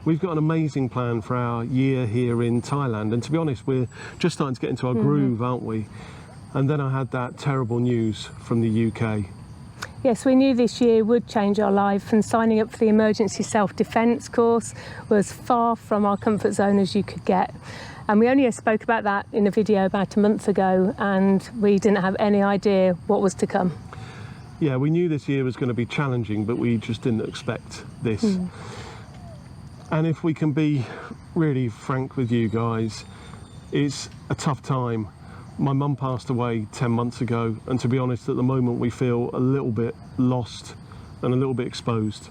We've got an amazing plan for our year here in Thailand, and to be honest, we're just starting to get into our groove, aren't we? And then I had that terrible news from the UK. Yes, we knew this year would change our life, and signing up for the emergency self-defence course was far from our comfort zone as you could get. And we only spoke about that in a video about a month ago, and we didn't have any idea what was to come. Yeah, we knew this year was going to be challenging, but we just didn't expect this. And if we can be really frank with you guys, it's a tough time. My mum passed away 10 months ago, and to be honest, at the moment we feel a little bit lost and a little bit exposed.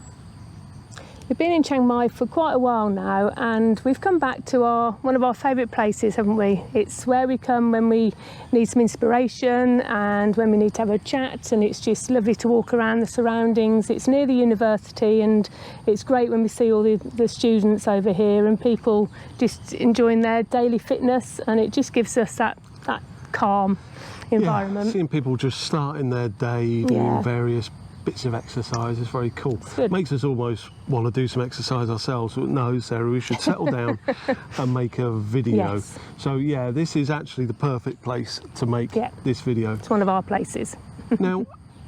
We've been in Chiang Mai for quite a while now, and we've come back to one of our favourite places, haven't we? It's where we come when we need some inspiration and when we need to have a chat, and it's just lovely to walk around the surroundings. It's near the university, and it's great when we see all the students over here and people just enjoying their daily fitness, and it just gives us that calm environment. Yeah, seeing people just starting their day doing various bits of exercise is very cool. Makes us almost want to do some exercise ourselves. But no, Sarah, we should settle down and make a video. Yes. So yeah, this is actually the perfect place to make this video. It's one of our places. Now,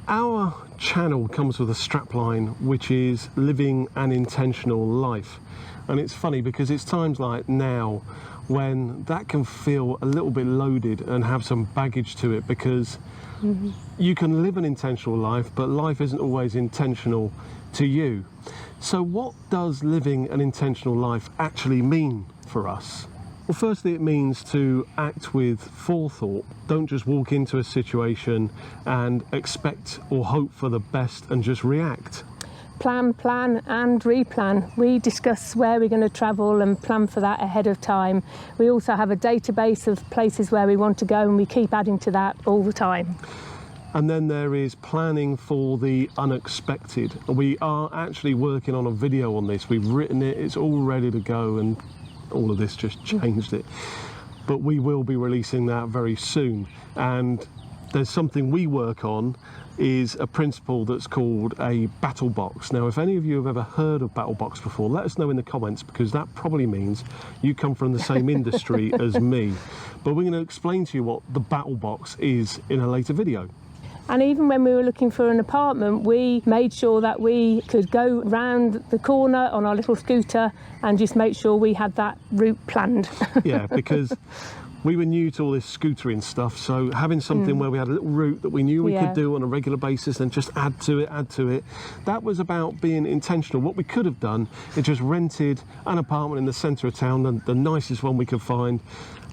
our channel comes with a strapline which is living an intentional life. And it's funny because it's times like now when that can feel a little bit loaded and have some baggage to it, because you can live an intentional life, but life isn't always intentional to you. So what does living an intentional life actually mean for us? Well, firstly, it means to act with forethought. Don't just walk into a situation and expect or hope for the best and just react. Plan and replan. We discuss where we're going to travel and plan for that ahead of time. We also have a database of places where we want to go, and we keep adding to that all the time. And then there is planning for the unexpected. We are actually working on a video on this. We've written it, it's all ready to go, and all of this just changed it. But we will be releasing that very soon. And there's something we work on, is a principle that's called a battle box. Now, if any of you have ever heard of battle box before, let us know in the comments, because that probably means you come from the same industry as me. But we're going to explain to you what the battle box is in a later video. And even when we were looking for an apartment, we made sure that we could go round the corner on our little scooter and just make sure we had that route planned. Yeah, because we were new to all this scootering stuff, so having something where we had a little route that we knew we could do on a regular basis and just add to it, that was about being intentional. What we could have done is just rented an apartment in the centre of town, the nicest one we could find,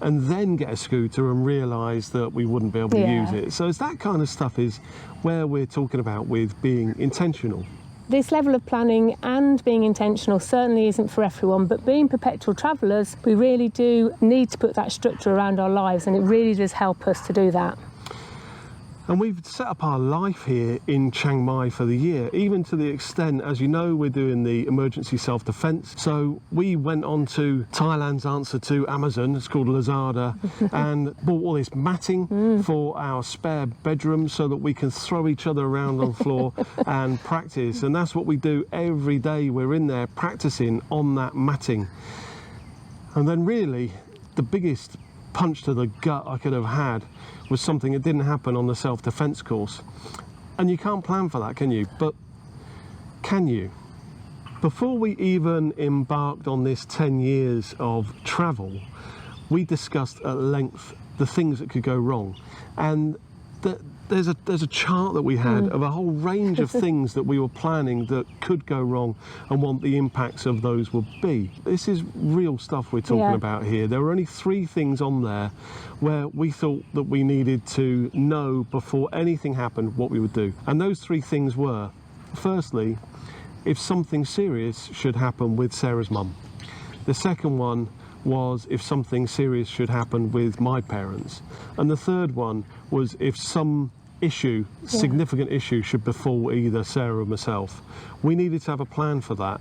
and then get a scooter and realise that we wouldn't be able to use it. So it's that kind of stuff is where we're talking about with being intentional. This level of planning and being intentional certainly isn't for everyone, but being perpetual travellers, we really do need to put that structure around our lives, and it really does help us to do that. And we've set up our life here in Chiang Mai for the year, even to the extent, as you know, we're doing the emergency self-defence. So we went on to Thailand's answer to Amazon, it's called Lazada, and bought all this matting for our spare bedroom so that we can throw each other around on the floor and practice. And that's what we do every day. We're in there practicing on that matting. And then really, the biggest punch to the gut I could have had was something that didn't happen on the self-defence course. And you can't plan for that, can you? But can you? Before we even embarked on this 10 years of travel, we discussed at length the things that could go wrong. And there's a chart that we had of a whole range of things that we were planning that could go wrong and what the impacts of those would be. This is real stuff we're talking about here. There were only 3 things on there where we thought that we needed to know before anything happened what we would do. And those 3 things were, firstly, if something serious should happen with Sarah's mum. The second one was if something serious should happen with my parents. And the third one was if some issue, significant issue, should befall either Sarah or myself. We needed to have a plan for that.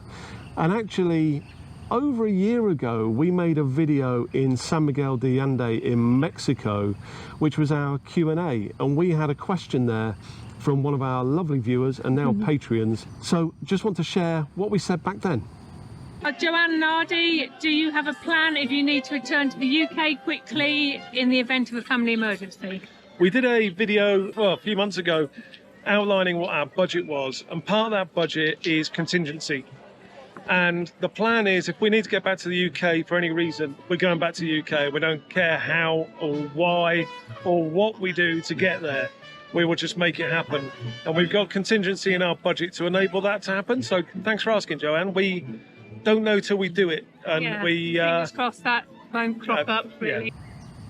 And actually, over a year ago, we made a video in San Miguel de Allende in Mexico, which was our Q&A. And we had a question there from one of our lovely viewers and now Patreons. So just want to share what we said back then. Joanne Nardi, do you have a plan if you need to return to the UK quickly in the event of a family emergency? We did a video, well, a few months ago, outlining what our budget was, and part of that budget is contingency. And the plan is, if we need to get back to the UK for any reason, we're going back to the UK. We don't care how or why or what we do to get there. We will just make it happen. And we've got contingency in our budget to enable that to happen. So thanks for asking, Joanne. We don't know till we do it. And fingers crossed that won't crop up, really. Yeah.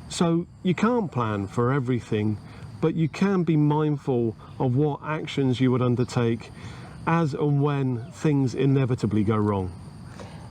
So you can't plan for everything, but you can be mindful of what actions you would undertake as and when things inevitably go wrong.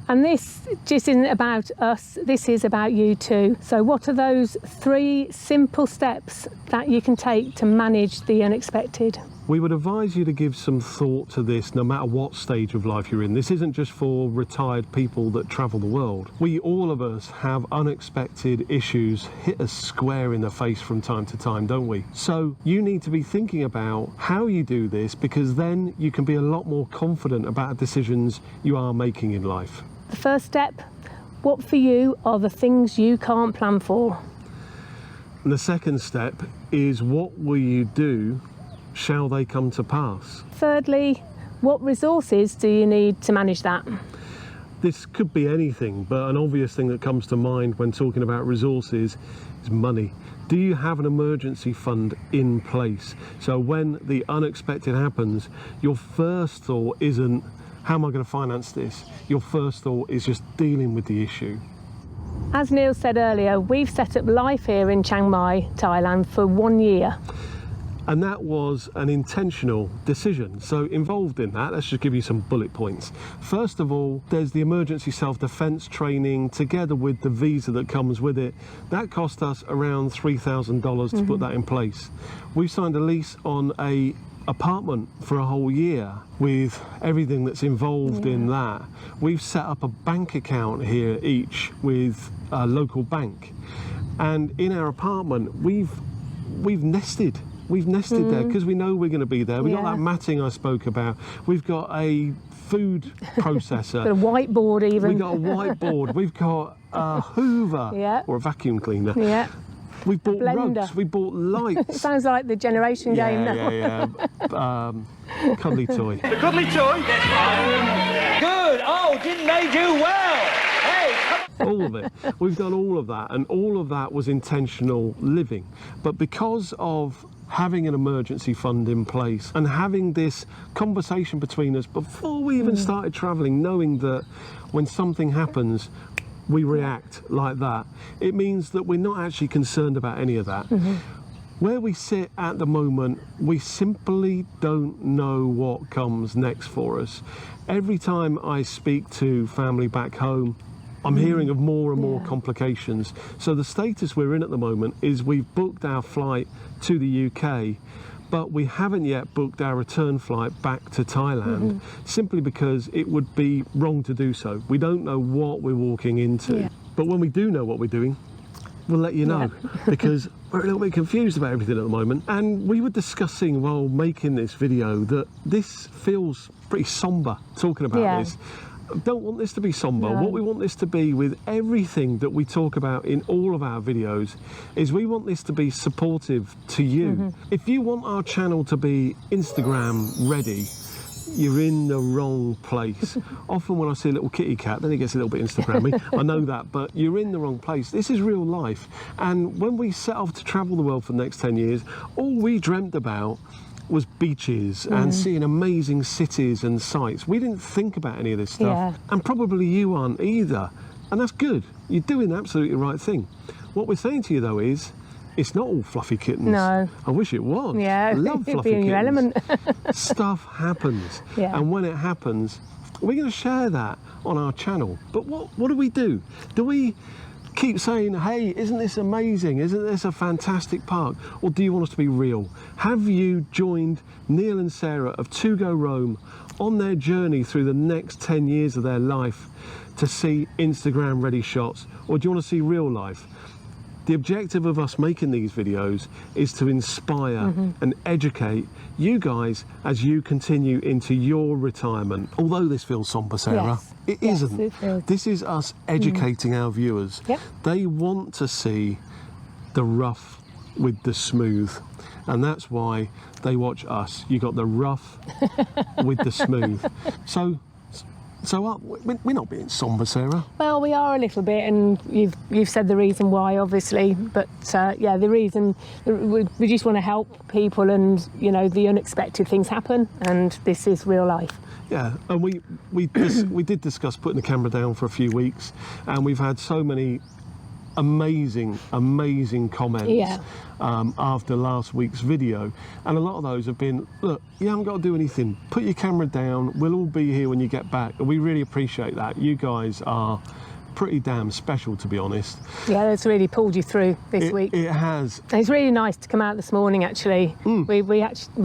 And this just isn't about us, this is about you too. So what are those 3 simple steps that you can take to manage the unexpected? We would advise you to give some thought to this no matter what stage of life you're in. This isn't just for retired people that travel the world. We, all of us, have unexpected issues hit us square in the face from time to time, don't we? So you need to be thinking about how you do this, because then you can be a lot more confident about decisions you are making in life. The first step, what for you are the things you can't plan for? And the second step is, what will you do shall they come to pass? Thirdly, what resources do you need to manage that? This could be anything, but an obvious thing that comes to mind when talking about resources is money. Do you have an emergency fund in place? So when the unexpected happens, your first thought isn't, how am I going to finance this? Your first thought is just dealing with the issue. As Neil said earlier, we've set up life here in Chiang Mai, Thailand for 1 year. And that was an intentional decision. So involved in that, let's just give you some bullet points. First of all, there's the emergency self-defense training together with the visa that comes with it. That cost us around $3,000 to put that in place. We've signed a lease on a apartment for a whole year with everything that's involved in that. We've set up a bank account here each with a local bank. And in our apartment, we've nested. We've nested there because we know we're going to be there. We've got that matting I spoke about. We've got a food processor. Got a whiteboard even. We've got a whiteboard. We've got a Hoover or a vacuum cleaner. Yeah. We've bought rugs. We bought lights. Sounds like the generation game now. Yeah. Cuddly toy. The cuddly toy? Good. Oh, didn't they do well? Hey. All of it. We've done all of that, and all of that was intentional living. But because of having an emergency fund in place and having this conversation between us before we even started travelling, knowing that when something happens, we react like that, it means that we're not actually concerned about any of that. Where we sit at the moment, we simply don't know what comes next for us. Every time I speak to family back home, I'm hearing of more and more complications. So the status we're in at the moment is we've booked our flight to the UK, but we haven't yet booked our return flight back to Thailand, simply because it would be wrong to do so. We don't know what we're walking into. But when we do know what we're doing, we'll let you know, because we're a little bit confused about everything at the moment. And we were discussing while making this video that this feels pretty somber, talking about this. Don't want this to be somber. What we want this to be with everything that we talk about in all of our videos is we want this to be supportive to you. If you want our channel to be Instagram ready, you're in the wrong place. Often when I see a little kitty cat, then it gets a little bit Instagrammy. I know that, but you're in the wrong place. This is real life. And when we set off to travel the world for the next 10 years, all we dreamt about was beaches and seeing amazing cities and sights. We didn't think about any of this stuff, and probably you aren't either, and that's good. You're doing the absolutely right thing. What we're saying to you though is, it's not all fluffy kittens. No. I wish it was. Yeah, I love fluffy be in kittens. your element. Stuff happens, and when it happens, we're going to share that on our channel. But what do we do? Do we keep saying, hey, isn't this amazing? Isn't this a fantastic park? Or do you want us to be real? Have you joined Neil and Sarah of To Go Rome on their journey through the next 10 years of their life to see Instagram ready shots? Or do you want to see real life? The objective of us making these videos is to inspire and educate you guys as you continue into your retirement. Although this feels somber, Sarah, Yes. it Yes, isn't. it is. This is us educating our viewers. Yep. They want to see the rough with the smooth, and that's why they watch us. You got the rough with the smooth. So we're not being somber, Sarah. Well, we are a little bit, and you've said the reason why, obviously. But yeah, the reason we just want to help people, and you know, the unexpected things happen, and this is real life. Yeah, and we did discuss putting the camera down for a few weeks, and we've had so many amazing comments after last week's video, and a lot of those have been, look, you haven't got to do anything, put your camera down, we'll all be here when you get back, and we really appreciate that. You guys are pretty damn special, to be honest. Yeah, that's really pulled you through this week. It has. It's really nice to come out this morning, actually. We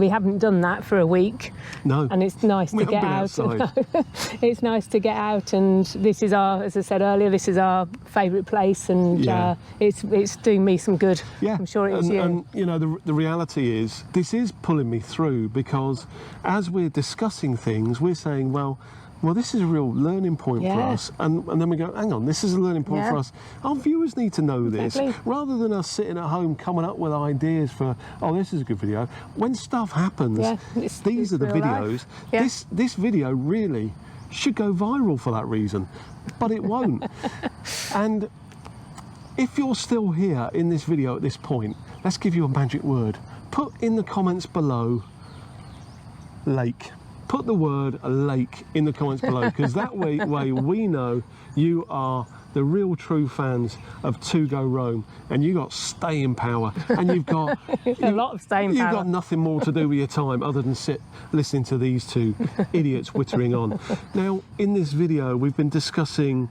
haven't done that for a week. No. And it's nice to get out. It's nice to get out, and this is our, as I said earlier, this is our favourite place, and it's doing me some good. Yeah, I'm sure it is you. And you know, the reality is, this is pulling me through, because as we're discussing things, we're saying, well, this is a real learning point for us. And then we go, hang on, this is a learning point for us. Our viewers need to know this. Rather than us sitting at home coming up with ideas for, oh, this is a good video. When stuff happens, these are the videos. This video really should go viral for that reason, but it won't. And if you're still here in this video at this point, let's give you a magic word. Put in the comments below, lake. Put the word lake in the comments below, because that way we know you are the real true fans of To Go Rome, and you got staying power, and you've got a lot of staying power. You've got nothing more to do with your time other than sit listening to these two idiots whittering on. Now, in this video, we've been discussing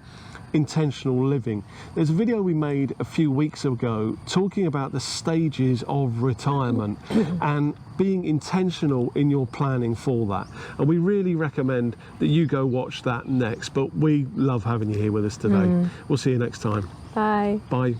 intentional living. There's a video we made a few weeks ago talking about the stages of retirement and being intentional in your planning for that, and we really recommend that you go watch that next. But we love having you here with us today. We'll see you next time. Bye. Bye.